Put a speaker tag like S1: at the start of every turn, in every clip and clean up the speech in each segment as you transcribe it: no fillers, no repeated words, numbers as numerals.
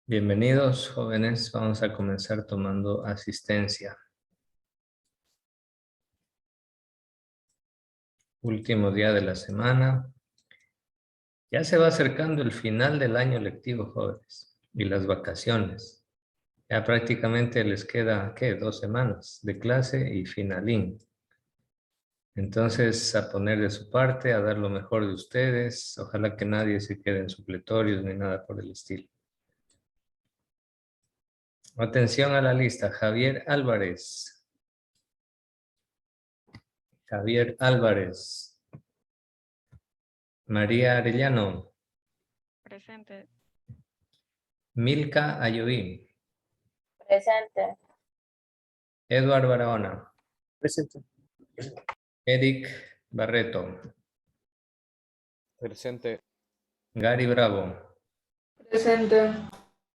S1: Bienvenidos, jóvenes. Vamos a comenzar tomando asistencia. Último día de la semana. Ya se va acercando el final del año lectivo, jóvenes, y las vacaciones. Ya prácticamente les queda, ¿qué? 2 semanas de clase y finalín. Entonces, a poner de su parte, a dar lo mejor de ustedes. Ojalá que nadie se quede en supletorios ni nada por el estilo. Atención a la lista. Javier Álvarez. Javier Álvarez. María Arellano.
S2: Presente.
S1: Milka Ayoví.
S3: Presente.
S1: Eduard Barahona.
S4: Presente.
S1: Eric Barreto.
S4: Presente.
S1: Gary Bravo.
S3: Presente.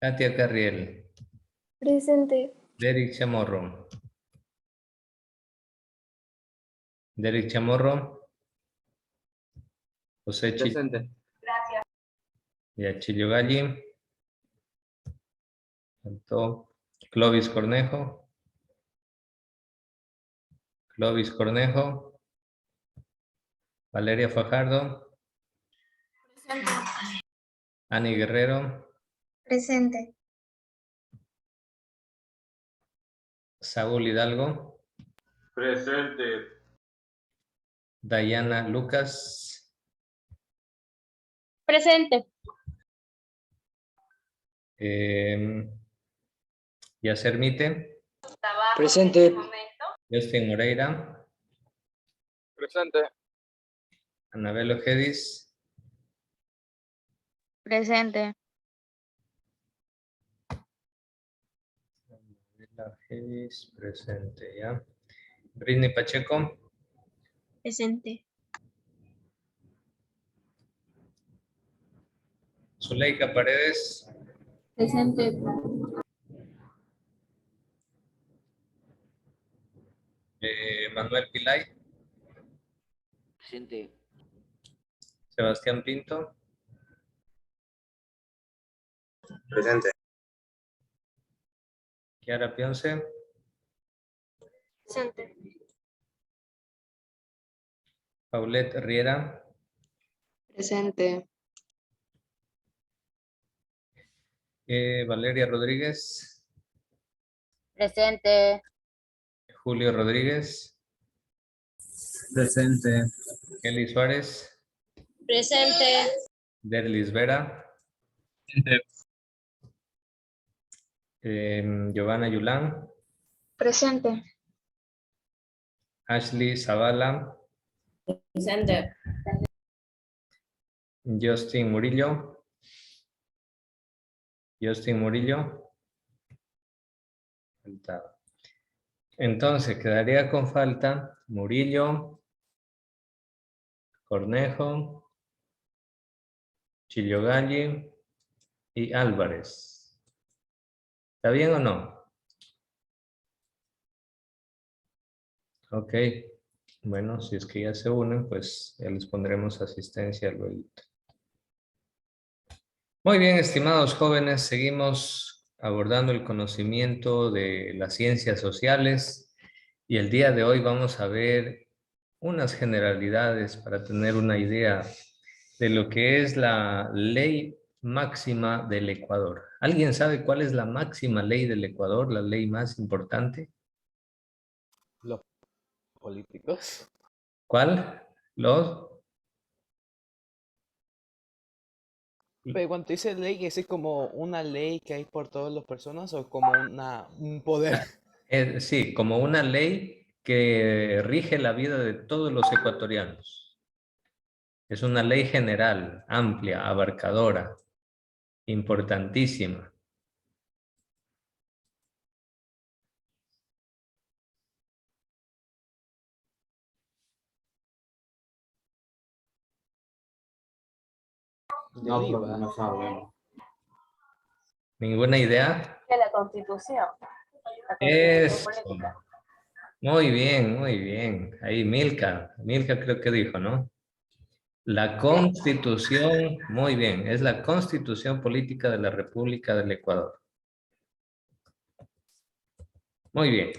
S1: Katia Carriel.
S3: Presente.
S1: Derek Chamorro. Derek Chamorro. José
S4: Presente.
S1: Yachillo Galli. Faltó Clovis Cornejo. Clovis Cornejo. Valeria Fajardo.
S3: Presente.
S1: Ani Guerrero.
S3: Presente.
S1: Saúl Hidalgo.
S4: Presente.
S1: Dayana Lucas.
S3: Presente.
S1: Yacer Mite.
S5: Presente.
S1: Justin Moreira.
S4: Presente.
S1: Anabel Ojedis.
S2: Presente.
S1: Ojedis, presente, ¿ya? Britney Pacheco.
S3: Presente.
S1: Zuleika Paredes.
S3: Presente.
S1: Manuel Pilay.
S5: Presente.
S1: Sebastián Pinto.
S4: Presente.
S1: Kiara Pionce.
S3: Presente.
S1: Paulette Riera.
S3: Presente.
S1: Valeria Rodríguez.
S3: Presente.
S1: Julio Rodríguez.
S4: Presente.
S1: Kelly Suárez.
S3: Presente.
S1: Derlis Vera. Giovanna Yulán.
S3: Presente.
S1: Ashley Zavala.
S3: Presente.
S1: Justin Murillo. Justin Murillo. Faltaba. Entonces, quedaría con falta Murillo, Cornejo, Chillogalli y Álvarez. ¿Está bien o no? Ok. Bueno, si es que ya se unen, pues ya les pondremos asistencia luego. Muy bien, estimados jóvenes, seguimos abordando el conocimiento de las ciencias sociales y el día de hoy vamos a ver unas generalidades para tener una idea de lo que es la ley máxima del Ecuador. ¿Alguien sabe cuál es la máxima ley del Ecuador, la ley más importante?
S4: Los políticos.
S1: ¿Cuál? Los...
S4: Pero cuando dice ley, ¿es como una ley que hay por todas las personas o como un poder?
S1: Sí, como una ley que rige la vida de todos los ecuatorianos. Es una ley general, amplia, abarcadora, importantísima.
S4: De IVA.
S5: No sabemos.
S1: ¿Ninguna idea?
S3: De la Constitución. La
S1: Eso.
S3: Constitución política.
S1: Muy bien, muy bien. Ahí Milka creo que dijo, ¿no? La Constitución, muy bien, es la Constitución Política de la República del Ecuador. Muy bien.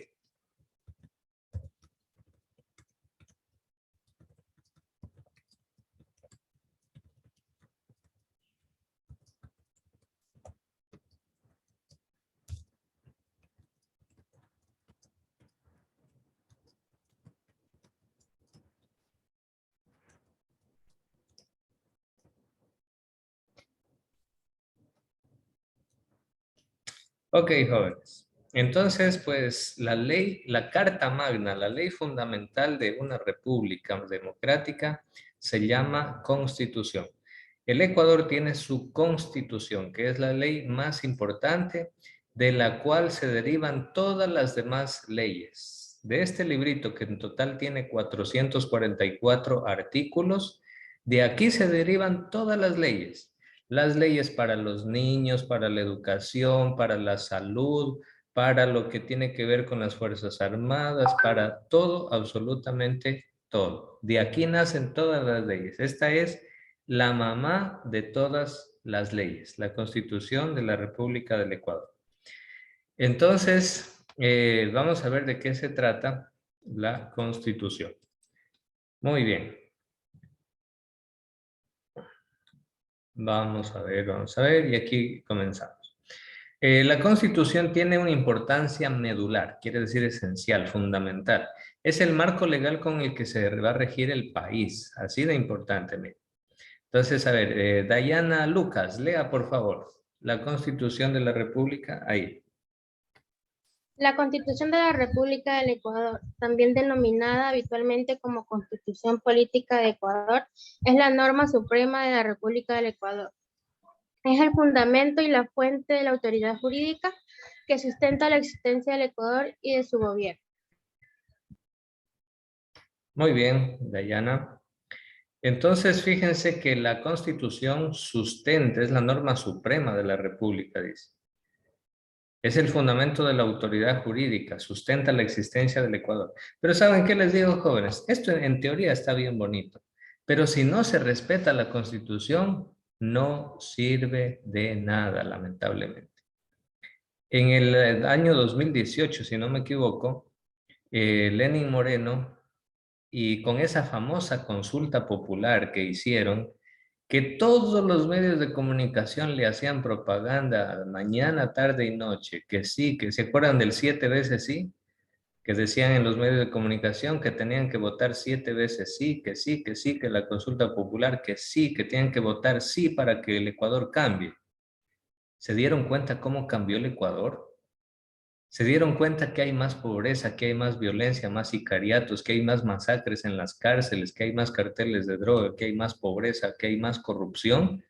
S1: Ok, jóvenes. Entonces, pues la ley, la Carta Magna, la ley fundamental de una república democrática se llama Constitución. El Ecuador tiene su Constitución, que es la ley más importante de la cual se derivan todas las demás leyes. De este librito, que en total tiene 444 artículos, de aquí se derivan todas las leyes. Las leyes para los niños, para la educación, para la salud, para lo que tiene que ver con las Fuerzas Armadas, para todo, absolutamente todo. De aquí nacen todas las leyes. Esta es la mamá de todas las leyes, la Constitución de la República del Ecuador. Entonces, vamos a ver de qué se trata la Constitución. Muy bien. Vamos a ver, y aquí comenzamos. La Constitución tiene una importancia medular, quiere decir esencial, fundamental. Es el marco legal con el que se va a regir el país, así de importante. Mire. Entonces, a ver, Dayana Lucas, lea por favor la Constitución de la República, ahí.
S5: La Constitución de la República del Ecuador, también denominada habitualmente como Constitución Política de Ecuador, es la norma suprema de la República del Ecuador. Es el fundamento y la fuente de la autoridad jurídica que sustenta la existencia del Ecuador y de su gobierno.
S1: Muy bien, Dayana. Entonces, fíjense que la Constitución sustenta, es la norma suprema de la República, dice. Es el fundamento de la autoridad jurídica, sustenta la existencia del Ecuador. Pero ¿saben qué les digo, jóvenes? Esto en teoría está bien bonito, pero si no se respeta la Constitución, no sirve de nada, lamentablemente. En el año 2018, si no me equivoco, Lenín Moreno, y con esa famosa consulta popular que hicieron, que todos los medios de comunicación le hacían propaganda mañana, tarde y noche, que sí, que se acuerdan del 7 veces sí, que decían en los medios de comunicación que tenían que votar 7 veces sí, que sí, que sí, que la consulta popular, que sí, que tenían que votar sí para que el Ecuador cambie. ¿Se dieron cuenta cómo cambió el Ecuador? Se dieron cuenta que hay más pobreza, que hay más violencia, más sicariatos, que hay más masacres en las cárceles, que hay más carteles de droga, que hay más pobreza, que hay más corrupción.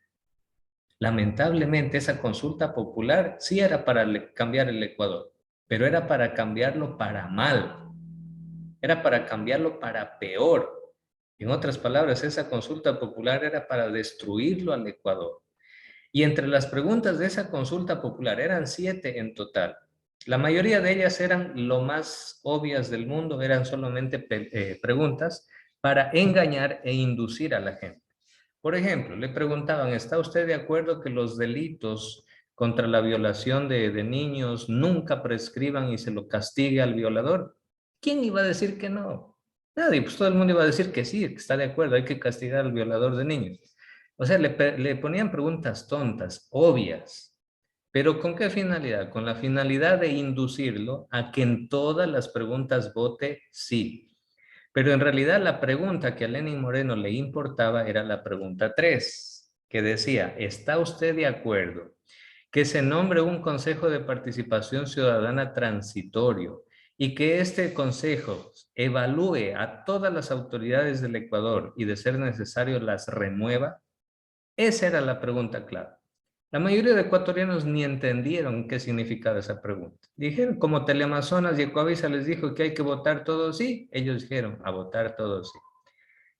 S1: Lamentablemente esa consulta popular sí era para cambiar el Ecuador, pero era para cambiarlo para mal, era para cambiarlo para peor. En otras palabras, esa consulta popular era para destruirlo al Ecuador. Y entre las preguntas de esa consulta popular, eran 7 en total. La mayoría de ellas eran lo más obvias del mundo, eran solamente preguntas para engañar e inducir a la gente. Por ejemplo, le preguntaban, ¿está usted de acuerdo que los delitos contra la violación de niños nunca prescriban y se lo castigue al violador? ¿Quién iba a decir que no? Nadie, pues todo el mundo iba a decir que sí, que está de acuerdo, hay que castigar al violador de niños. O sea, le ponían preguntas tontas, obvias. ¿Pero con qué finalidad? Con la finalidad de inducirlo a que en todas las preguntas vote sí. Pero en realidad la pregunta que a Lenín Moreno le importaba era la pregunta 3, que decía, ¿está usted de acuerdo que se nombre un Consejo de Participación Ciudadana transitorio y que este consejo evalúe a todas las autoridades del Ecuador y de ser necesario las remueva? Esa era la pregunta clave. La mayoría de ecuatorianos ni entendieron qué significaba esa pregunta. Dijeron, como Teleamazonas y Ecoavisa les dijo que hay que votar todos sí, ellos dijeron, a votar todos sí.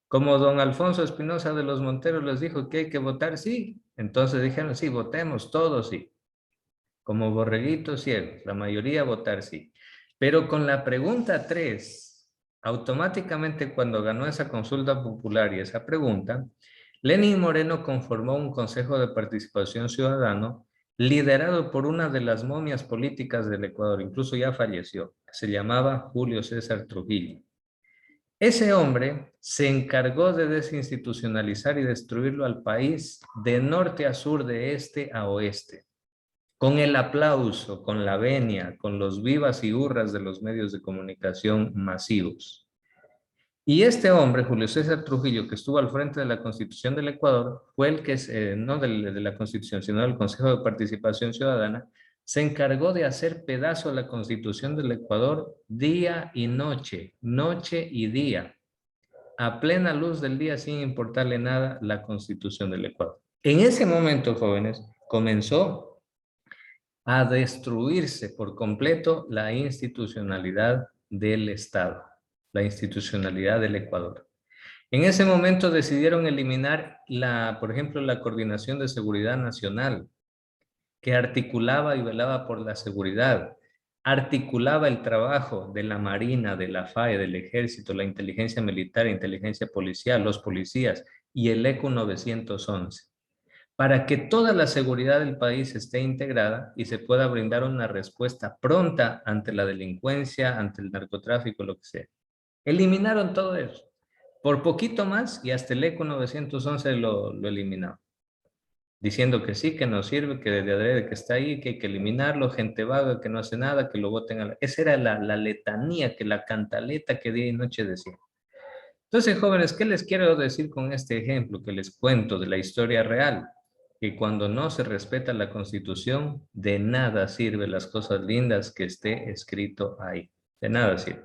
S1: Como don Alfonso Espinosa de los Monteros les dijo que hay que votar sí, entonces dijeron, sí, votemos todos sí. Como borreguitos ciegos, la mayoría votar sí. Pero con la pregunta 3, Automáticamente cuando ganó esa consulta popular y esa pregunta, Lenín Moreno conformó un Consejo de Participación Ciudadano liderado por una de las momias políticas del Ecuador, incluso ya falleció, se llamaba Julio César Trujillo. Ese hombre se encargó de desinstitucionalizar y destruirlo al país de norte a sur, de este a oeste, con el aplauso, con la venia, con los vivas y hurras de los medios de comunicación masivos. Y este hombre, Julio César Trujillo, que estuvo al frente de la Constitución del Ecuador, fue el que, no de la Constitución, sino del Consejo de Participación Ciudadana, se encargó de hacer pedazo a la Constitución del Ecuador día y noche y día, a plena luz del día, sin importarle nada la Constitución del Ecuador. En ese momento, jóvenes, comenzó a destruirse por completo la institucionalidad del Estado, la institucionalidad del Ecuador. En ese momento decidieron eliminar, por ejemplo, la Coordinación de Seguridad Nacional, que articulaba y velaba por la seguridad, articulaba el trabajo de la Marina, de la FAE, del Ejército, la inteligencia militar, inteligencia policial, los policías y el ECU 911, para que toda la seguridad del país esté integrada y se pueda brindar una respuesta pronta ante la delincuencia, ante el narcotráfico, lo que sea. Eliminaron todo eso. Por poquito más y hasta el ECU 911 lo eliminaron. Diciendo que sí, que no sirve, que de adrede que está ahí, que hay que eliminarlo, gente vaga que no hace nada, que lo voten a la... Esa era la letanía, que la cantaleta que día y noche decía. Entonces, jóvenes, ¿qué les quiero decir con este ejemplo que les cuento de la historia real? Que cuando no se respeta la Constitución, de nada sirven las cosas lindas que esté escrito ahí. De nada sirve.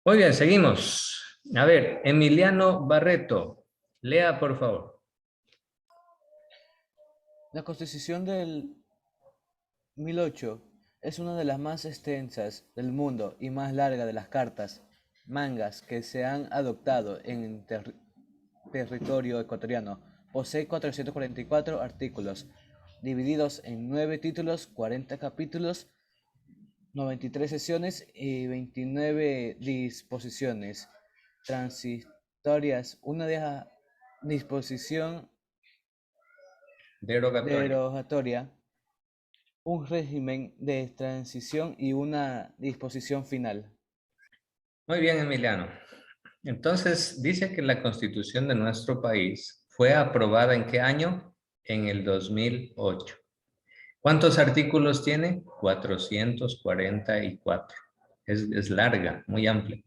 S1: Muy bien, seguimos. A ver, Emiliano Barreto, lea por favor.
S4: La Constitución del 1008 es una de las más extensas del mundo y más larga de las cartas mangas que se han adoptado en territorio ecuatoriano. Posee 444 artículos, divididos en 9 títulos, 40 capítulos, 93 sesiones y 29 disposiciones transitorias, una disposición derogatoria, un régimen de transición y una disposición final.
S1: Muy bien, Emiliano. Entonces, dice que la Constitución de nuestro país fue aprobada ¿en qué año? En el 2008. ¿Cuántos artículos tiene? 444. Es larga, muy amplia.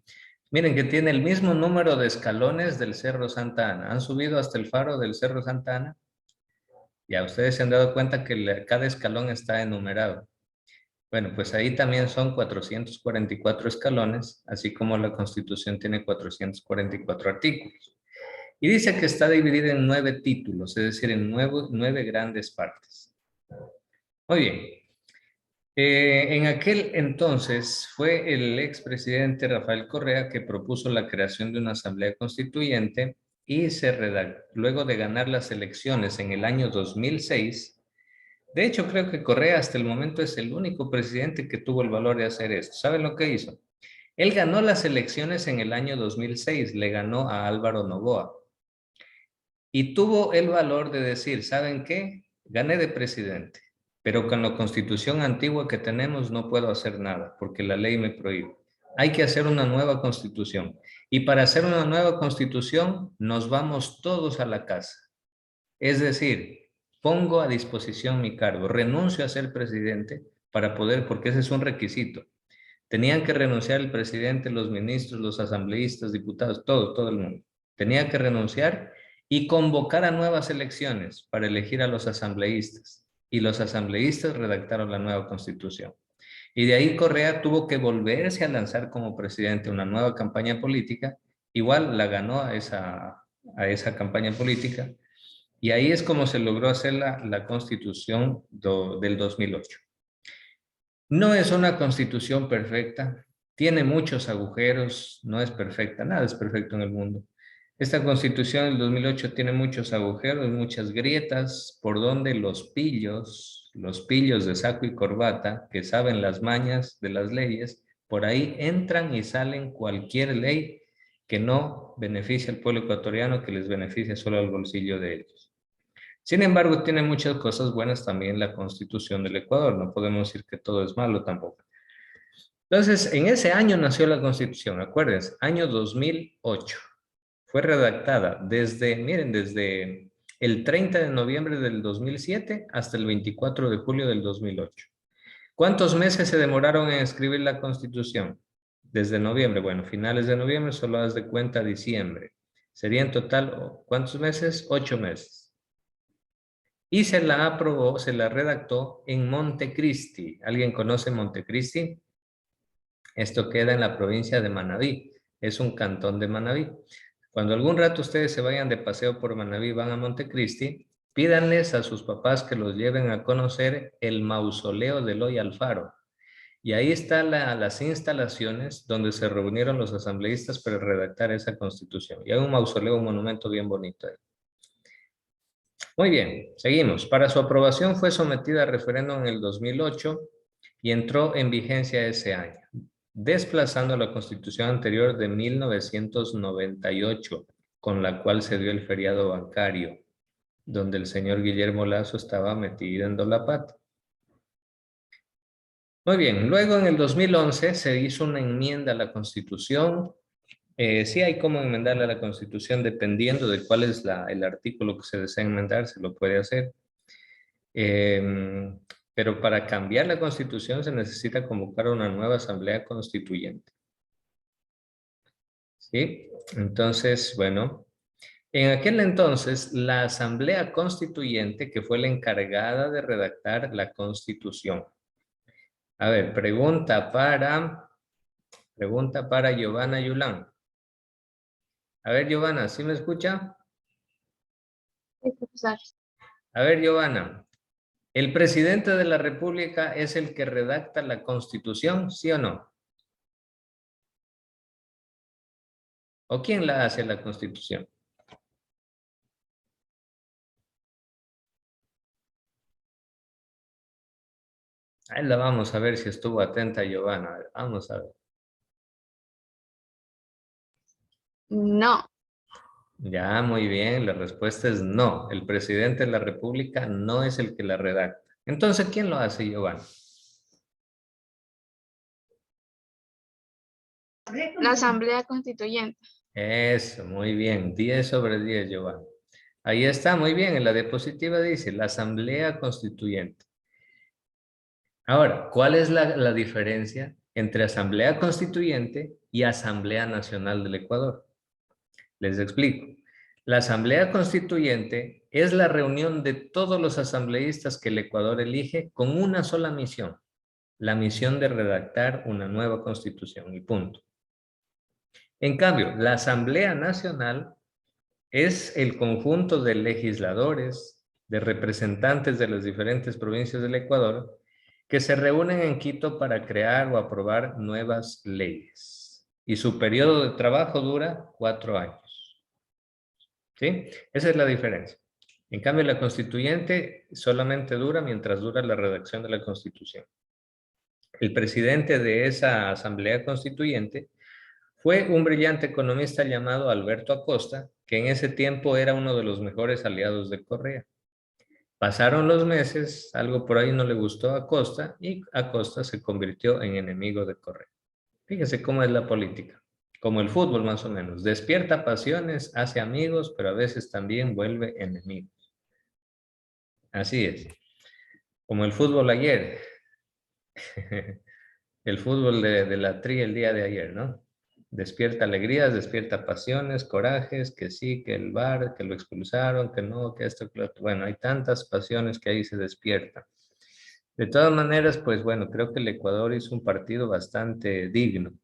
S1: Miren que tiene el mismo número de escalones del Cerro Santa Ana. ¿Han subido hasta el faro del Cerro Santa Ana? Ya ustedes se han dado cuenta que cada escalón está enumerado. Bueno, pues ahí también son 444 escalones, así como la Constitución tiene 444 artículos. Y dice que está dividida en 9 títulos, es decir, en 9 grandes partes. Muy bien. En aquel entonces fue el expresidente Rafael Correa que propuso la creación de una asamblea constituyente y luego de ganar las elecciones en el año 2006. De hecho, creo que Correa hasta el momento es el único presidente que tuvo el valor de hacer esto. ¿Saben lo que hizo? Él ganó las elecciones en el año 2006, le ganó a Álvaro Noboa. Y tuvo el valor de decir, ¿saben qué? Gané de presidente, pero con la constitución antigua que tenemos no puedo hacer nada, porque la ley me prohíbe. Hay que hacer una nueva constitución. Y para hacer una nueva constitución, nos vamos todos a la casa. Es decir, pongo a disposición mi cargo, renuncio a ser presidente para poder, porque ese es un requisito. Tenían que renunciar el presidente, los ministros, los asambleístas, diputados, todo el mundo. Tenía que renunciar y convocar a nuevas elecciones para elegir a los asambleístas. Y los asambleístas redactaron la nueva constitución. Y de ahí Correa tuvo que volverse a lanzar como presidente una nueva campaña política. Igual la ganó a esa campaña política. Y ahí es como se logró hacer la constitución del 2008. No es una constitución perfecta, tiene muchos agujeros, no es perfecta, nada es perfecto en el mundo. Esta constitución del 2008 tiene muchos agujeros, muchas grietas, por donde los pillos de saco y corbata, que saben las mañas de las leyes, Por ahí entran y salen cualquier ley que no beneficie al pueblo ecuatoriano, que les beneficie solo al bolsillo de ellos. Sin embargo, tiene muchas cosas buenas también la Constitución del Ecuador. No podemos decir que todo es malo tampoco. Entonces, en ese año nació la Constitución, acuérdense, año 2008. Fue redactada desde, miren, desde el 30 de noviembre del 2007 hasta el 24 de julio del 2008. ¿Cuántos meses se demoraron en escribir la Constitución? Desde noviembre, bueno, finales de noviembre, solo haz de cuenta diciembre. Sería en total, ¿cuántos meses? 8 meses. Y se la aprobó, se la redactó en Montecristi. ¿Alguien conoce Montecristi? Esto queda en la provincia de Manabí. Es un cantón de Manabí. Cuando algún rato ustedes se vayan de paseo por Manabí, van a Montecristi, pídanles a sus papás que los lleven a conocer el mausoleo de Eloy Alfaro. Y ahí están las instalaciones donde se reunieron los asambleístas para redactar esa constitución. Y hay un mausoleo, un monumento bien bonito ahí. Muy bien, seguimos. Para su aprobación fue sometida a referéndum en el 2008 y entró en vigencia ese año, desplazando la constitución anterior de 1998, con la cual se dio el feriado bancario, donde el señor Guillermo Lasso estaba metido en la pata. Muy bien, luego en el 2011 se hizo una enmienda a la Constitución. Sí hay cómo enmendarle a la Constitución dependiendo de cuál es el artículo que se desea enmendar, se lo puede hacer. Pero para cambiar la Constitución se necesita convocar una nueva Asamblea Constituyente. ¿Sí? Entonces, bueno, en aquel entonces la Asamblea Constituyente, que fue la encargada de redactar la Constitución. A ver, pregunta para Giovanna Yulán. A ver, Giovanna, ¿sí me escucha?
S5: Sí, profesor.
S1: A ver, Giovanna, ¿el presidente de la República es el que redacta la Constitución, sí o no? ¿O quién la hace la Constitución? Ahí la vamos a ver si estuvo atenta Giovanna. A ver, vamos a ver.
S2: No.
S1: Ya, muy bien, la respuesta es no. El presidente de la República no es el que la redacta. Entonces, ¿quién lo hace, Giovanna?
S2: La Asamblea Constituyente.
S1: Eso, muy bien. 10 sobre 10, Giovanna. Ahí está, muy bien. En la diapositiva dice la Asamblea Constituyente. Ahora, ¿cuál es la diferencia entre Asamblea Constituyente y Asamblea Nacional del Ecuador? Les explico. La Asamblea Constituyente es la reunión de todos los asambleístas que el Ecuador elige con una sola misión. La misión de redactar una nueva Constitución y punto. En cambio, la Asamblea Nacional es el conjunto de legisladores, de representantes de las diferentes provincias del Ecuador, que se reúnen en Quito para crear o aprobar nuevas leyes. Y su periodo de trabajo dura 4 años. ¿Sí? Esa es la diferencia. En cambio, la constituyente solamente dura mientras dura la redacción de la Constitución. El presidente de esa asamblea constituyente fue un brillante economista llamado Alberto Acosta, que en ese tiempo era uno de los mejores aliados de Correa. Pasaron los meses, algo por ahí no le gustó a Acosta y Acosta se convirtió en enemigo de Correa. Fíjense cómo es la política, como el fútbol más o menos. Despierta pasiones, hace amigos, pero a veces también vuelve enemigos. Así es. Como el fútbol ayer. El fútbol de la tri el día de ayer, ¿no? Despierta alegrías, despierta pasiones, corajes, que sí, que el VAR, que lo expulsaron, que no, que esto, que lo otro. Bueno, hay tantas pasiones que ahí se despiertan. De todas maneras, pues bueno, creo que el Ecuador hizo un partido bastante digno.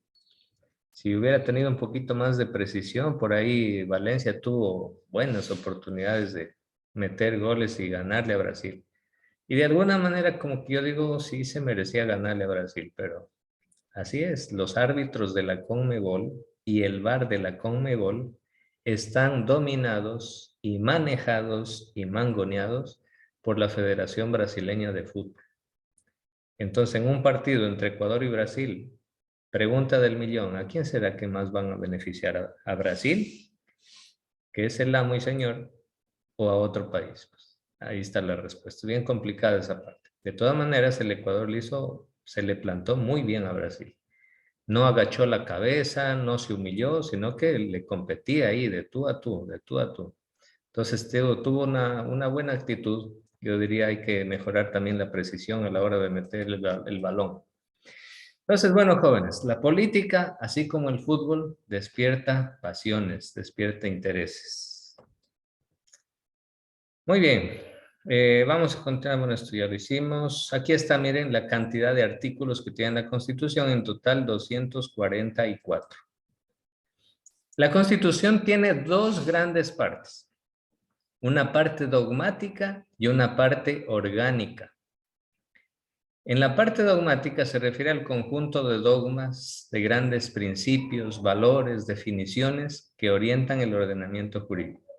S1: Si hubiera tenido un poquito más de precisión, por ahí Valencia tuvo buenas oportunidades de meter goles y ganarle a Brasil. Y de alguna manera, como que yo digo, sí se merecía ganarle a Brasil, pero así es, los árbitros de la CONMEBOL y el VAR de la CONMEBOL están dominados y manejados y mangoneados por la Federación Brasileña de Fútbol. Entonces, en un partido entre Ecuador y Brasil, Pregunta del millón, ¿a quién será que más van a beneficiar? ¿A Brasil, que es el amo y señor, o a otro país? Pues ahí está la respuesta. Bien complicada esa parte. De todas maneras, el Ecuador se le plantó muy bien a Brasil. No agachó la cabeza, no se humilló, sino que le competía ahí de tú a tú, de tú a tú. Entonces tuvo una buena actitud. Yo diría hay que mejorar también la precisión a la hora de meter el balón. Entonces, bueno, jóvenes, la política, así como el fútbol, despierta pasiones, despierta intereses. Muy bien, vamos a continuar con esto, ya lo hicimos. Aquí está, miren, la cantidad de artículos que tiene la Constitución, en total 244. La Constitución tiene dos grandes partes, una parte dogmática y una parte orgánica. En la parte dogmática se refiere al conjunto de dogmas, de grandes principios, valores, definiciones que orientan el ordenamiento jurídico.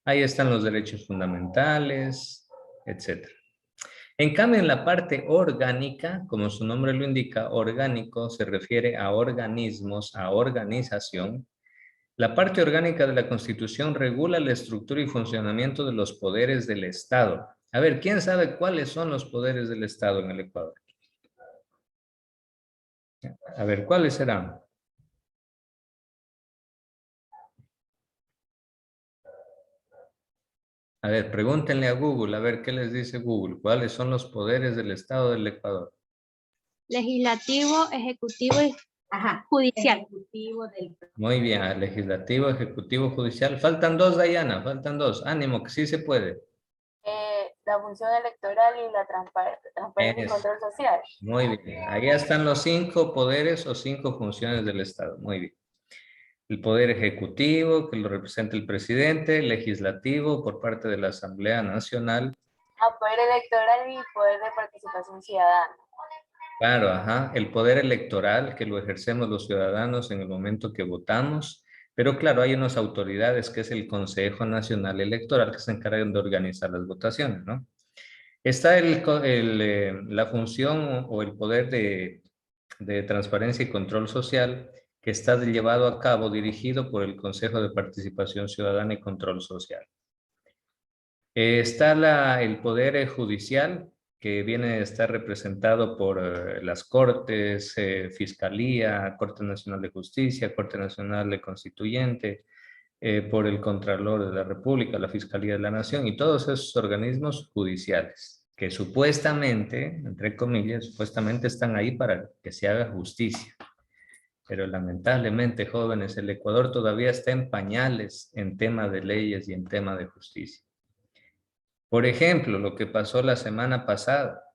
S1: Ahí están los derechos fundamentales, etc. En cambio, en la parte orgánica, como su nombre lo indica, orgánico se refiere a organismos, a organización. La parte orgánica de la Constitución regula la estructura y funcionamiento de los poderes del Estado. A ver, ¿quién sabe cuáles son los poderes del Estado en el Ecuador? A ver, ¿cuáles serán? A ver, pregúntenle a Google, a ver qué les dice Google. ¿Cuáles son los poderes del Estado del Ecuador?
S5: Legislativo, ejecutivo y judicial.
S1: Muy bien, legislativo, ejecutivo, judicial. Faltan dos, Dayana, faltan dos. Ánimo, que sí se puede.
S3: La función electoral y la transparencia y control social.
S1: Muy bien, ahí están los 5 poderes o 5 funciones del Estado. Muy bien. El poder ejecutivo, que lo representa el presidente, legislativo por parte de la Asamblea Nacional.
S3: Poder electoral y poder de participación ciudadana.
S1: Claro, ajá. El poder electoral, que lo ejercemos los ciudadanos en el momento que votamos. Pero claro, hay unas autoridades, que es el Consejo Nacional Electoral, que se encargan de organizar las votaciones, ¿no? Está la función o el poder de transparencia y control social, que está llevado a cabo, dirigido por el Consejo de Participación Ciudadana y Control Social. Está el Poder Judicial, que viene a estar representado por las Cortes, Fiscalía, Corte Nacional de Justicia, Corte Nacional de Constituyente, por el Contralor de la República, la Fiscalía de la Nación y todos esos organismos judiciales, que supuestamente, entre comillas, supuestamente están ahí para que se haga justicia. Pero lamentablemente, jóvenes, el Ecuador todavía está en pañales en tema de leyes y en tema de justicia. Por ejemplo, lo que pasó la semana pasada,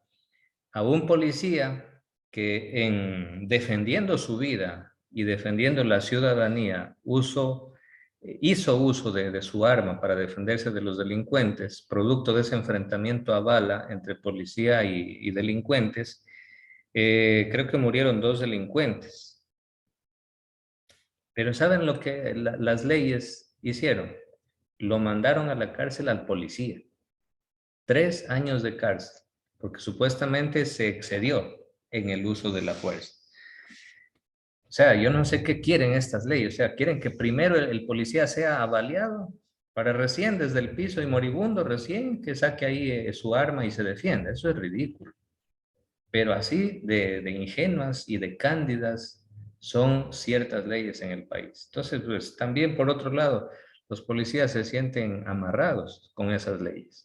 S1: a un policía que defendiendo su vida y defendiendo la ciudadanía, hizo uso de su arma para defenderse de los delincuentes, producto de ese enfrentamiento a bala entre policía y delincuentes. Creo que murieron 2 delincuentes. Pero ¿saben lo que las leyes hicieron? Lo mandaron a la cárcel al policía. 3 años de cárcel, porque supuestamente se excedió en el uso de la fuerza. O sea, yo no sé qué quieren estas leyes. O sea, quieren que primero el policía sea avaliado para recién desde el piso y moribundo, recién que saque ahí su arma y se defienda. Eso es ridículo. Pero así de ingenuas y de cándidas son ciertas leyes en el país. Entonces, pues también por otro lado, los policías se sienten amarrados con esas leyes.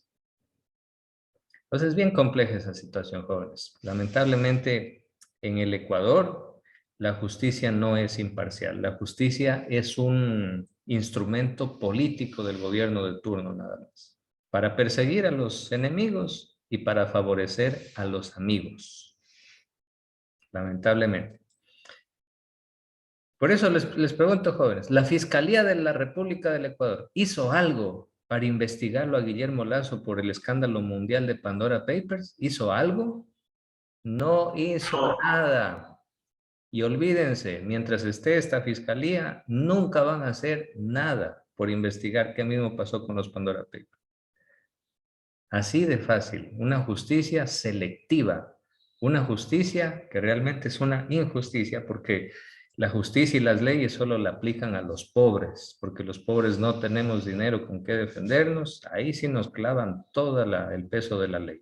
S1: Entonces es bien compleja esa situación, jóvenes. Lamentablemente en el Ecuador la justicia no es imparcial. La justicia es un instrumento político del gobierno de turno nada más, para perseguir a los enemigos y para favorecer a los amigos. Lamentablemente. Por eso les pregunto, jóvenes, ¿la Fiscalía de la República del Ecuador hizo algo para investigarlo a Guillermo Lasso por el escándalo mundial de Pandora Papers? ¿Hizo algo? No hizo nada. Y olvídense, mientras esté esta Fiscalía, nunca van a hacer nada por investigar qué mismo pasó con los Pandora Papers. Así de fácil, una justicia selectiva Una justicia que realmente es una injusticia porque la justicia y las leyes solo la aplican a los pobres, porque los pobres no tenemos dinero con qué defendernos, ahí sí nos clavan todo el peso de la ley.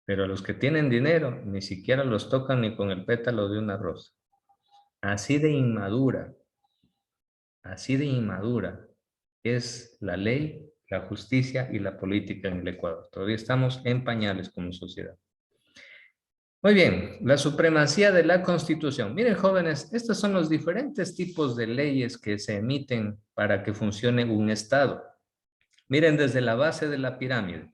S1: Pero a los que tienen dinero ni siquiera los tocan ni con el pétalo de una rosa. Así de inmadura es la ley, la justicia y la política en el Ecuador. Todavía estamos en pañales como sociedad. Muy bien, la supremacía de la Constitución. Miren, jóvenes, estos son los diferentes tipos de leyes que se emiten para que funcione un Estado. Miren, desde la base de la pirámide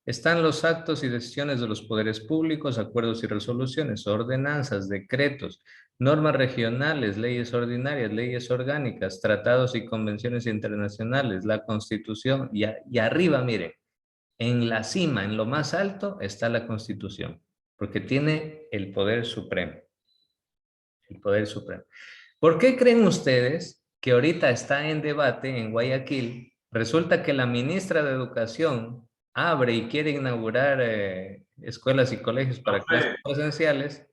S1: están los actos y decisiones de los poderes públicos, acuerdos y resoluciones, ordenanzas, decretos, normas regionales, leyes ordinarias, leyes orgánicas, tratados y convenciones internacionales, la Constitución, y arriba, miren, en la cima, en lo más alto, está la Constitución, porque tiene el poder supremo. El poder supremo. ¿Por qué creen ustedes que ahorita está en debate en Guayaquil? Resulta que la ministra de Educación abre y quiere inaugurar escuelas y colegios para clases presenciales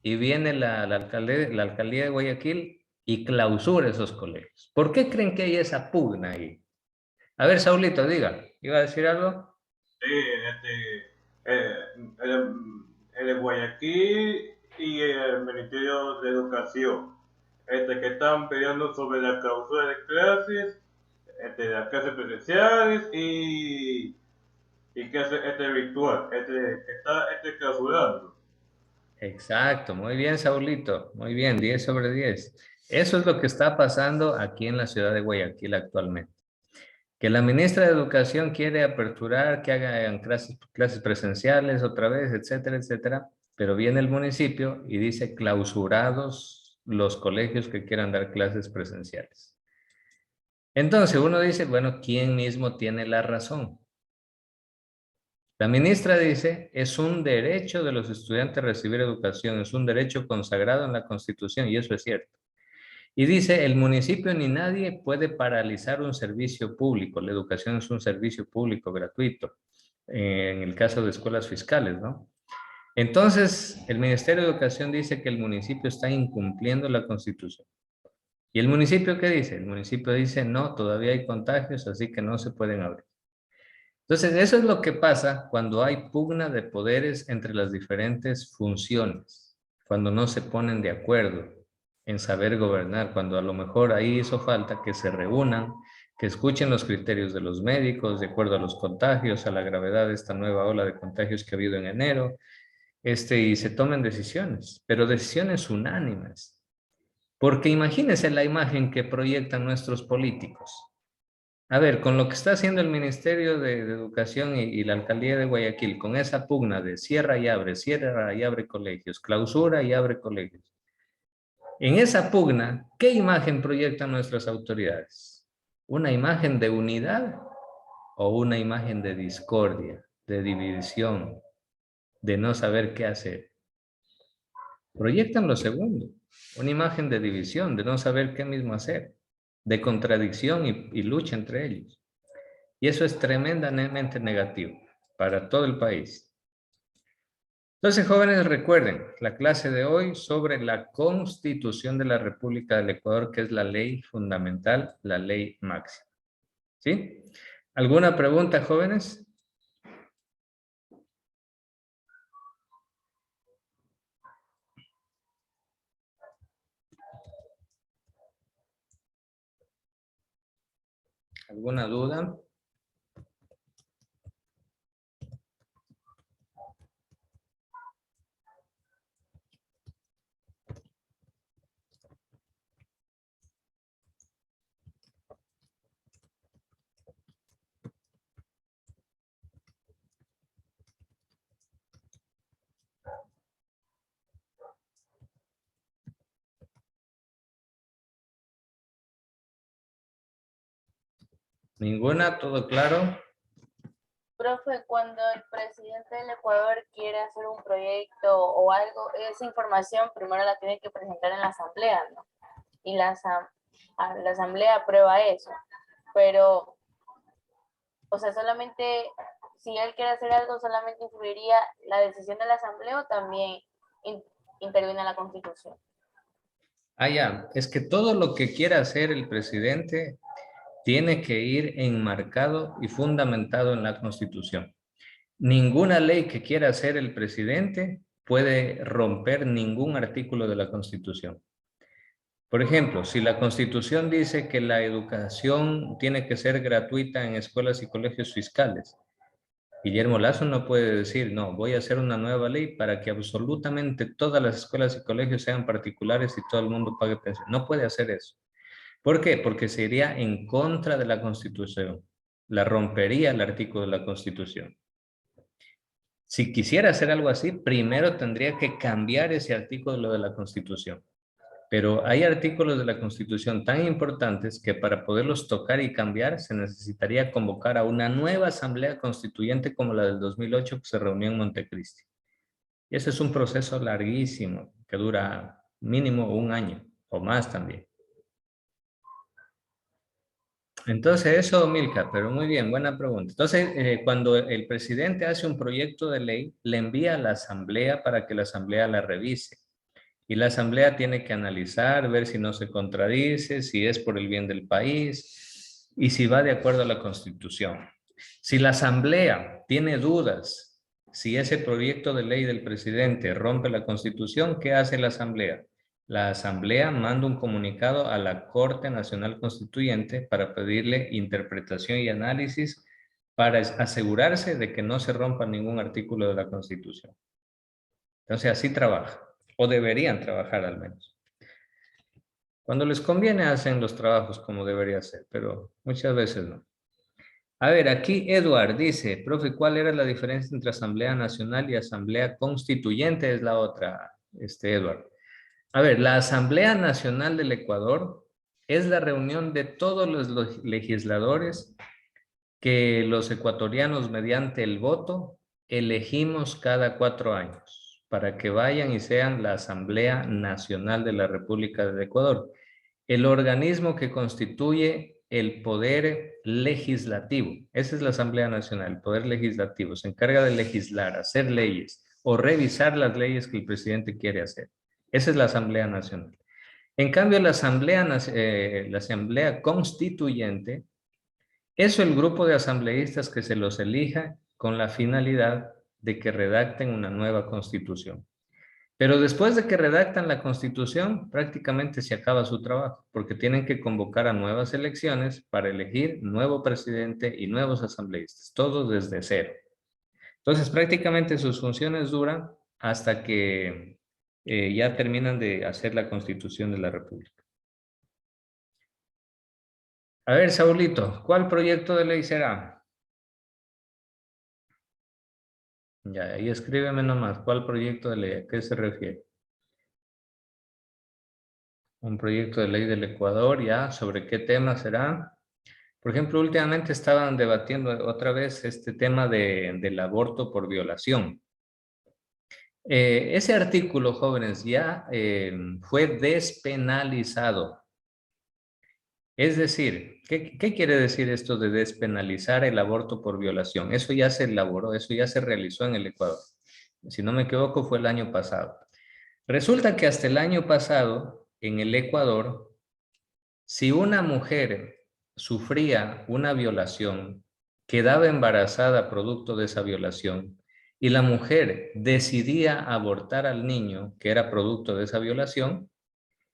S1: y viene la alcaldía de Guayaquil y clausura esos colegios. ¿Por qué creen que hay esa pugna ahí? A ver, Saulito, diga, ¿iba a decir algo?
S6: Sí, el de Guayaquil y el Ministerio de Educación, que están peleando sobre la clausura de clases, de las clases presenciales y clases virtual, está clausurando.
S1: Exacto, muy bien, Saulito, muy bien, 10 sobre 10. Eso es lo que está pasando aquí en la ciudad de Guayaquil actualmente. Que la ministra de Educación quiere aperturar, que hagan clases presenciales otra vez, etcétera, etcétera, pero viene el municipio y dice clausurados los colegios que quieran dar clases presenciales. Entonces uno dice, bueno, ¿quién mismo tiene la razón? La ministra dice, es un derecho de los estudiantes recibir educación, es un derecho consagrado en la Constitución, y eso es cierto. Y dice, el municipio ni nadie puede paralizar un servicio público. La educación es un servicio público gratuito, en el caso de escuelas fiscales, ¿no? Entonces, el Ministerio de Educación dice que el municipio está incumpliendo la Constitución. ¿Y el municipio qué dice? El municipio dice, no, todavía hay contagios, así que no se pueden abrir. Entonces, eso es lo que pasa cuando hay pugna de poderes entre las diferentes funciones, cuando no se ponen de acuerdo en saber gobernar, cuando a lo mejor ahí hizo falta que se reúnan, que escuchen los criterios de los médicos de acuerdo a los contagios, a la gravedad de esta nueva ola de contagios que ha habido en enero, y se tomen decisiones, pero decisiones unánimes. Porque imagínense la imagen que proyectan nuestros políticos. A ver, con lo que está haciendo el Ministerio de Educación y la Alcaldía de Guayaquil, con esa pugna de cierra y abre colegios, clausura y abre colegios. En esa pugna, ¿qué imagen proyectan nuestras autoridades? ¿Una imagen de unidad o una imagen de discordia, de división, de no saber qué hacer? Proyectan lo segundo, una imagen de división, de no saber qué mismo hacer, de contradicción y lucha entre ellos. Y eso es tremendamente negativo para todo el país. Entonces, jóvenes, recuerden la clase de hoy sobre la Constitución de la República del Ecuador, que es la ley fundamental, la ley máxima. ¿Sí? ¿Alguna pregunta, jóvenes? ¿Alguna duda? ¿Ninguna? ¿Todo claro?
S3: Profe, cuando el presidente del Ecuador quiere hacer un proyecto o algo, esa información primero la tiene que presentar en la asamblea, ¿no? Y la asamblea aprueba eso. Pero, o sea, solamente si él quiere hacer algo, solamente influiría la decisión de la asamblea o también interviene la constitución.
S1: Ah, ya, es que todo lo que quiera hacer el presidente tiene que ir enmarcado y fundamentado en la Constitución. Ninguna ley que quiera hacer el presidente puede romper ningún artículo de la Constitución. Por ejemplo, si la Constitución dice que la educación tiene que ser gratuita en escuelas y colegios fiscales, Guillermo Lazo no puede decir, no, voy a hacer una nueva ley para que absolutamente todas las escuelas y colegios sean particulares y todo el mundo pague pensión. No puede hacer eso. ¿Por qué? Porque sería en contra de la Constitución. La rompería el artículo de la Constitución. Si quisiera hacer algo así, primero tendría que cambiar ese artículo de la Constitución. Pero hay artículos de la Constitución tan importantes que para poderlos tocar y cambiar se necesitaría convocar a una nueva asamblea constituyente como la del 2008 que se reunió en Montecristi. Y ese es un proceso larguísimo que dura mínimo un año o más también. Entonces eso, Milka, pero muy bien, buena pregunta. Entonces, cuando el presidente hace un proyecto de ley, le envía a la asamblea para que la asamblea la revise. Y la asamblea tiene que analizar, ver si no se contradice, si es por el bien del país y si va de acuerdo a la Constitución. Si la asamblea tiene dudas, si ese proyecto de ley del presidente rompe la Constitución, ¿qué hace la asamblea? La asamblea manda un comunicado a la Corte Nacional Constituyente para pedirle interpretación y análisis para asegurarse de que no se rompa ningún artículo de la Constitución. Entonces así trabaja. O deberían trabajar al menos. Cuando les conviene hacen los trabajos como debería ser, pero muchas veces no. A ver, aquí Eduard dice, profe, ¿cuál era la diferencia entre Asamblea Nacional y Asamblea Constituyente? Es la otra, Eduard. A ver, la Asamblea Nacional del Ecuador es la reunión de todos los legisladores que los ecuatorianos mediante el voto elegimos cada 4 años para que vayan y sean la Asamblea Nacional de la República del Ecuador, el organismo que constituye el poder legislativo. Esa es la Asamblea Nacional, el poder legislativo. Se encarga de legislar, hacer leyes o revisar las leyes que el presidente quiere hacer. Esa es la Asamblea Nacional. En cambio, la Asamblea Constituyente es el grupo de asambleístas que se los elija con la finalidad de que redacten una nueva constitución. Pero después de que redactan la constitución, prácticamente se acaba su trabajo, porque tienen que convocar a nuevas elecciones para elegir nuevo presidente y nuevos asambleístas, todo desde cero. Entonces, prácticamente sus funciones duran hasta que ya terminan de hacer la constitución de la República. A ver, Saulito, ¿cuál proyecto de ley será? Ya, ahí escríbeme nomás, ¿cuál proyecto de ley? ¿A qué se refiere? Un proyecto de ley del Ecuador, ya, ¿sobre qué tema será? Por ejemplo, últimamente estaban debatiendo otra vez este tema del aborto por violación. Ese artículo, jóvenes, ya fue despenalizado. Es decir, ¿qué quiere decir esto de despenalizar el aborto por violación? Eso ya se elaboró, eso ya se realizó en el Ecuador. Si no me equivoco, fue el año pasado. Resulta que hasta el año pasado, en el Ecuador, si una mujer sufría una violación, quedaba embarazada producto de esa violación, y la mujer decidía abortar al niño que era producto de esa violación,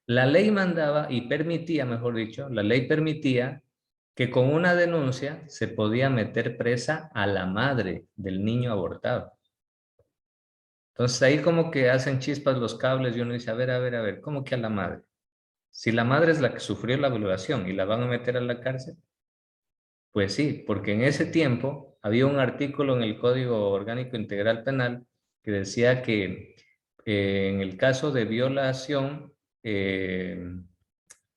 S1: la ley mandaba y permitía, mejor dicho, la ley permitía que con una denuncia se podía meter presa a la madre del niño abortado. Entonces ahí como que hacen chispas los cables y uno dice, a ver, ¿cómo que a la madre? Si la madre es la que sufrió la violación y la van a meter a la cárcel, pues sí, porque en ese tiempo había un artículo en el Código Orgánico Integral Penal que decía que en el caso de violación,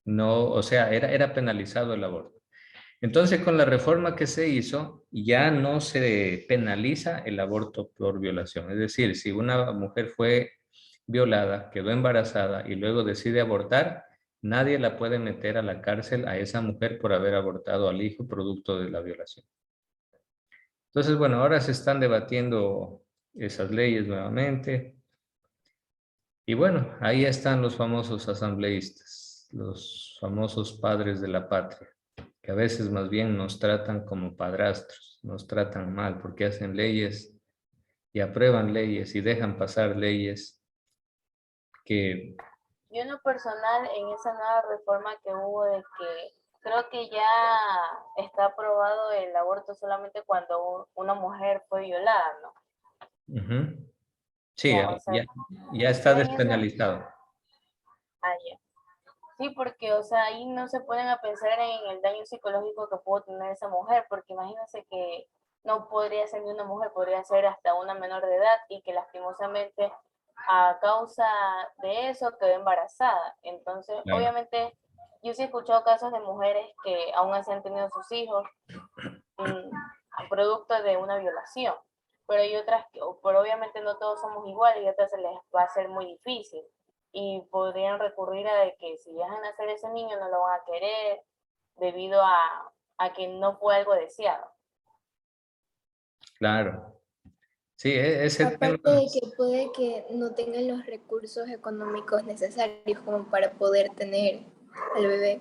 S1: no, o sea, era penalizado el aborto. Entonces, con la reforma que se hizo, ya no se penaliza el aborto por violación. Es decir, si una mujer fue violada, quedó embarazada y luego decide abortar, nadie la puede meter a la cárcel a esa mujer por haber abortado al hijo producto de la violación. Entonces, bueno, ahora se están debatiendo esas leyes nuevamente. Y bueno, ahí están los famosos asambleístas, los famosos padres de la patria, que a veces más bien nos tratan como padrastros, nos tratan mal porque hacen leyes y aprueban leyes y dejan pasar leyes que...
S3: Yo en lo personal, en esa nueva reforma que hubo de que creo que ya está aprobado el aborto solamente cuando una mujer fue violada, ¿no?
S1: Ujú. Sí,
S3: Ya, o sea,
S1: ya está
S3: ya en esa,
S1: despenalizado.
S3: ya. Sí, porque, o sea, ahí no se ponen a pensar en el daño psicológico que pudo tener esa mujer, porque imagínense que no podría ser ni una mujer, podría ser hasta una menor de edad y que lastimosamente a causa de eso quedó embarazada. Entonces,
S1: Claro.
S3: obviamente, yo sí he escuchado casos de mujeres que aún así han tenido sus hijos producto de una violación, pero hay otras que, pero obviamente no todos somos iguales y a otras se les va a ser muy difícil y podrían recurrir a de que si dejan nacer ese niño no lo van a querer debido a que no fue algo deseado.
S1: Claro. Sí, ese tema,
S7: Aparte de que puede que no tengan los recursos económicos necesarios como para poder tener al bebé.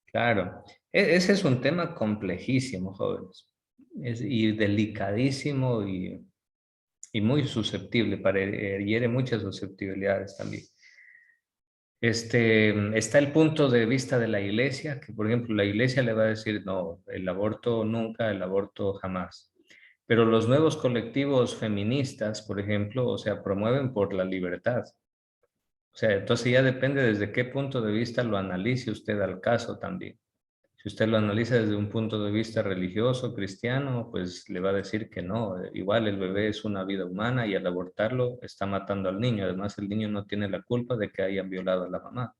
S1: claro. Ese es un tema complejísimo, jóvenes. Y delicadísimo y muy susceptible, hiere muchas susceptibilidades también. Está el punto de vista de la iglesia, que por ejemplo la iglesia le va a decir, no, el aborto nunca, el aborto jamás. Pero los nuevos colectivos feministas, por ejemplo, o sea, promueven por la libertad. O sea, entonces ya depende desde qué punto de vista lo analice usted al caso también. Si usted lo analiza desde un punto de vista religioso, cristiano, pues le va a decir que no. Igual el bebé es una vida humana y al abortarlo está matando al niño. Además, el niño no tiene la culpa de que hayan violado a la mamá.